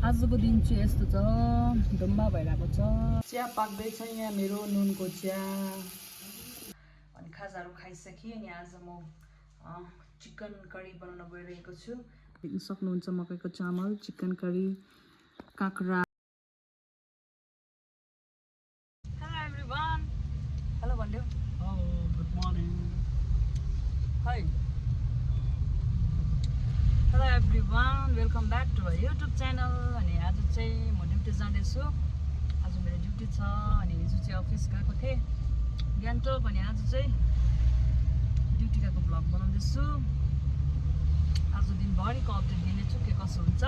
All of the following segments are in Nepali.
आजको दिन चाहिँ यस्तो छ, डुम्बा भइरहेको छ। चिया पाक्दैछ यहाँ मेरो नुनको चिया। अनि खाजाहरू खाइसकेँ। अनि आज म चिकन करी बनाउन गइरहेको छु। देख्न सक्नुहुन्छ मकैको चामल, चिकन करी, काँक्रा। हेलो एभ्रिवान, हेलो भन्दियो। Hello, good morning. Hi. Hello everyone, welcome back to our YouTube channel. अनि आज चाहिँ म ड्युटी जाँदैछु। आज मेरो ड्युटी छ। अनि हिजो चाहिँ अफिस गएको थिएँ गान्तोक। अनि आज चाहिँ ड्युटी गएको भ्लग बनाउँदैछु। आज दिनभरिको अपडेट दिनेछु के कसो हुन्छ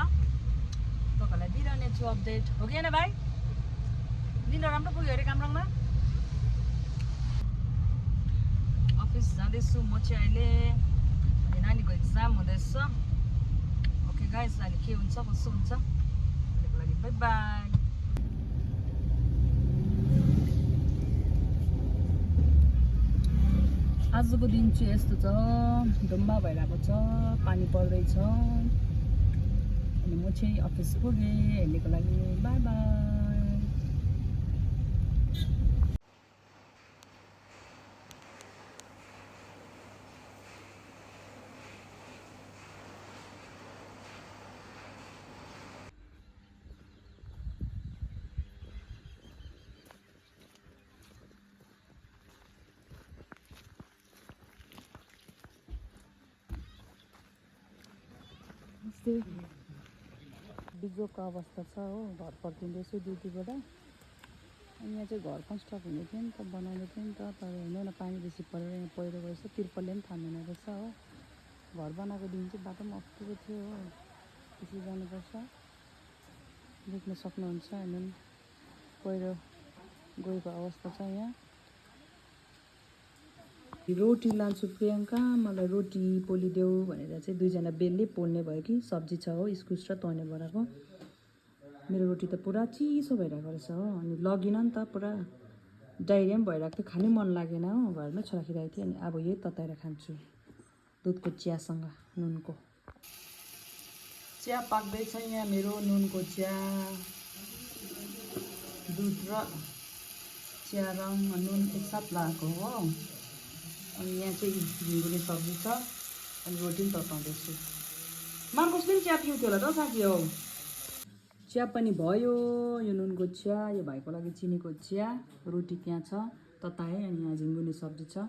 तपाईँलाई दिइरहनेछु अपडेट। हो कि होइन भाइ? दिन राम्रो पुग्यो अरे कामराङमा। अफिस जाँदैछु म चाहिँ अहिले। अनि नानीको एक्जाम हुँदैछ। ओके गाइस, अहिले के हुन्छ कसो हुन्छ अहिलेको लागि बाई बाई। आजको दिन चाहिँ यस्तो छ, डुम्बा भइरहेको छ, पानी पर्दैछ। अनि म चाहिँ अफिस पुगेँ। अहिलेको लागि बाई बाई। बिजोको अवस्था छ हो, घर फर्किँदैछु ड्युटीबाट। अनि यहाँ चाहिँ घर कन्स्ट्रक्ट हुने थियो नि त, बनाउने थियो नि त, तर हेर्नु न पानी बेसी परेर यहाँ पहिरो गएछ। तिर्पलले पनि थामिने रहेछ हो। घर बनाएको दिन चाहिँ बाटो पनि अप्ठ्यारो थियो हो, त्यसरी जानुपर्छ। देख्न सक्नुहुन्छ हेर्नु नि, पहिरो गएको अवस्था छ यहाँ। रोटी लान्छु प्रियङ्का, मलाई रोटी पोलिदेऊ भनेर चाहिँ दुईजना बेलले पोल्ने भयो कि सब्जी छ हो, इस्कुस र तोर्ने बनाएको। मेरो रोटी त पुरा चिसो भइरहेको रहेछ हो। अनि लगिनँ नि त, पुरा डाइरिया पनि भइरहेको थियो, खानै मन लागेन हो। घरमै छोरा खिराएको थिएँ। अनि अब यही तताएर खान्छु दुधको चियासँग नुनको। चिया पाक्दैछ यहाँ मेरो नुनको चिया। दुध र चिया रङ नुन एकसाथ लगाएको हो। अनि यहाँ चाहिँ झिङ्गुले सब्जी छ। अनि रोटी पनि तताउँदैछु। मार्कोसले पनि चिया पिउँथ्यो होला त साथी हो। चिया पनि भयो, यो नुनको चिया, यो भाइको लागि चिनीको चिया, रोटी त्यहाँ छ तताएँ। अनि यहाँ झिङ्गुनी सब्जी छ।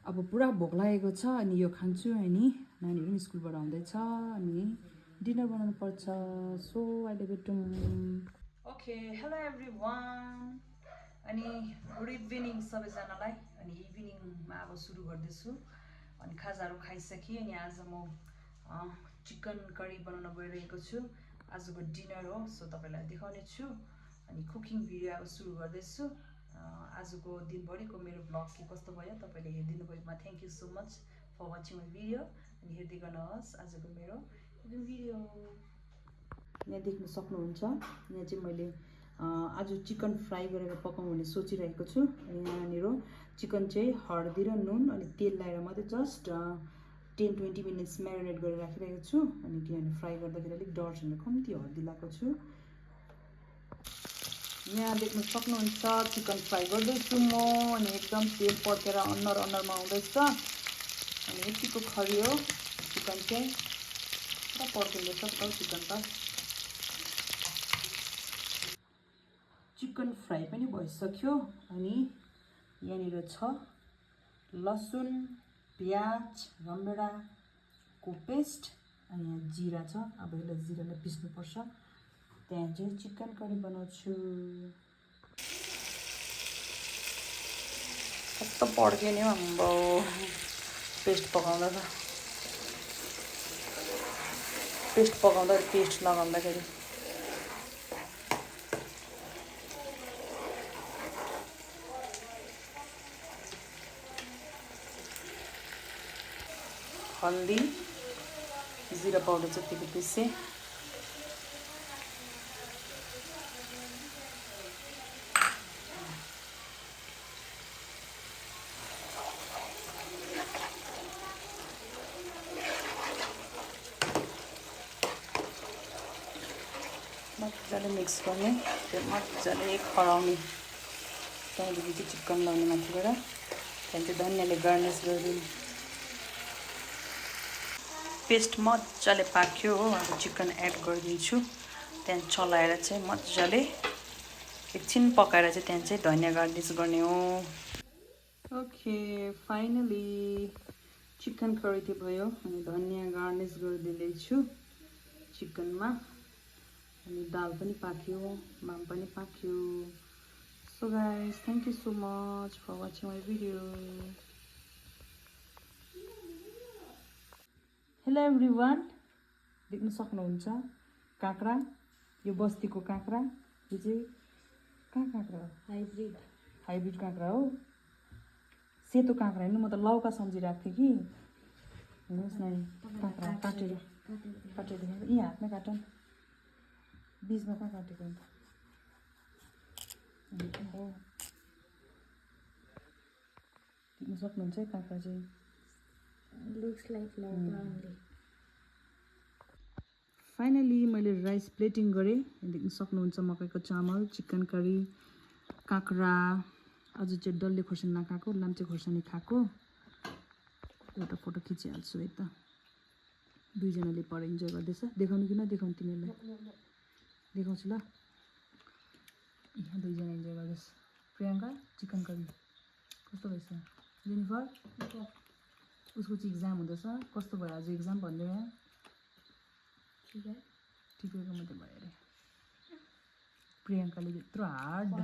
अब पुरा भोक लागेको छ। अनि यो खान्छु। अनि नानीहरू पनि स्कुलबाट आउँदैछ। अनि डिनर बनाउनु पर्छ। सो अहिले भेटौँ। Okay, hello everyone. अनि गुड इभिनिङ सबैजनालाई। अनि इभिनिङमा अब सुरु गर्दैछु। अनि खाजाहरू खाइसकेँ। अनि आज म चिकन करी बनाउन गइरहेको छु। आजको डिनर हो, सो तपाईँलाई देखाउने छु। अनि कुकिङ भिडियो अब सुरु गर्दैछु। आजको दिनभरिको मेरो ब्लग के कस्तो भयो तपाईँले हेरिदिनु भएकोमा thank you so much for watching my video. अनि हेर्दै गर्नुहोस् आजको मेरो कुकिङ भिडियो। यहाँ देख्न सक्नुहुन्छ, यहाँ चाहिँ मैले आज चिकन फ्राई गरेर पकाउँ भने सोचिरहेको छु। अनि यहाँनिर चिकन चाहिँ हर्दी र नुन अनि तेल लगाएर मात्रै जस्ट 10-20 मिनट्स म्यारिनेट गरेर राखिरहेको छु। अनि किनभने फ्राई गर्दाखेरि अलिक डर छैन, कम्ती हर्दी लगाएको छु। यहाँ देख्न सक्नुहुन्छ चिकन फ्राई गर्दैछु म। अनि एकदम तेल पड्केर अन्नमा आउँदैछ। अनि यतिको खरियो चिकन चाहिँ पुरा पड्किँदैछ चिकन त। चिकन फ्राई पनि भइसक्यो। अनि यहाँनिर छ लसुन, प्याज, रामभेँडाको पेस्ट। अनि यहाँ जिरा छ। अब यसलाई जिरालाई पिस्नुपर्छ। त्यहाँ चाहिँ चिकन करी बनाउँछु। कस्तो पड्क्यो नि हाम्रो पेस्ट पकाउँदा त, पेस्ट लगाउँदाखेरि। हल्दी, जिरा पाउडर जतिको पिसे, मजाले मिक्स गर्ने त्यो मजाले खराउने त्यहाँदेखि चाहिँ चिकन लाउने माथिबाट त्यहाँदेखि चाहिँ धनियाँले गार्निस गरिदिनु पेस्ट मजाले पाक्यो हो अब चिकन एड गरिदिन्छु त्यहाँदेखि चलाएर चाहिँ मजाले एकछिन पकाएर चाहिँ त्यहाँदेखि चाहिँ धनियाँ गार्निस गर्ने हो ओके फाइनली चिकन करी चाहिँ भयो अनि धनियाँ गार्निस गरिदिँदैछु चिकनमा अनि दाल पनि पाक्यो माम पनि पाक्यो so guys thank you so much for watching my video hello everyone देख्न सक्नुहुन्छ काँक्रा यो बस्तीको काँक्रा यो चाहिँ कहाँ काँक्रा हो हाइब्रिड काँक्रा हो सेतो काँक्रा होइन म त लौका सम्झिरहेको थिएँ कि हेर्नुहोस् न काँक्रा काटेर यी हातमै काट न बीचमा कहाँ काटेको अन्त हो देख्न सक्नुहुन्छ है काँक्रा चाहिँ looks like lava only. Finally मैले राइस प्लेटिङ गरेँ देख्न सक्नुहुन्छ मकैको चामल चिकन करी काँक्रा अझ चाहिँ डल्ले खोर्सानी नखाएको लाम्चे खोर्सानी खाएको एउटा फोटो खिचिहाल्छु है त दुईजनाले पर इन्जोय गर्दैछ देखाउनु कि नदेखाउनु तिमीहरूलाई देखाउँछु ल यहाँ दुईजना इन्जोय गर्दैछ प्रियङ्का चिकन करी कस्तो भएछ जेनिफर उसको चाहिँ इक्जाम हुँदैछ कस्तो भयो आज इक्जाम भन्दै यहाँ ठिकैको मात्रै भयो अरे प्रियङ्काले यत्रो हार्ड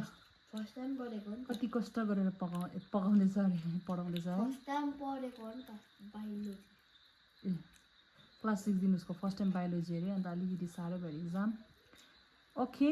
फर्स्ट टाइम पढेको नि कति कष्ट गरेर पकाउँदैछ अरे पढाउँदैछ है फर्स्ट टाइम पढेको नि त बायोलोजी ए क्लास 6 दिन उसको फर्स्ट टाइम बायोलोजी अरे अन्त अलिकति साह्रो भयो इक्जाम ओके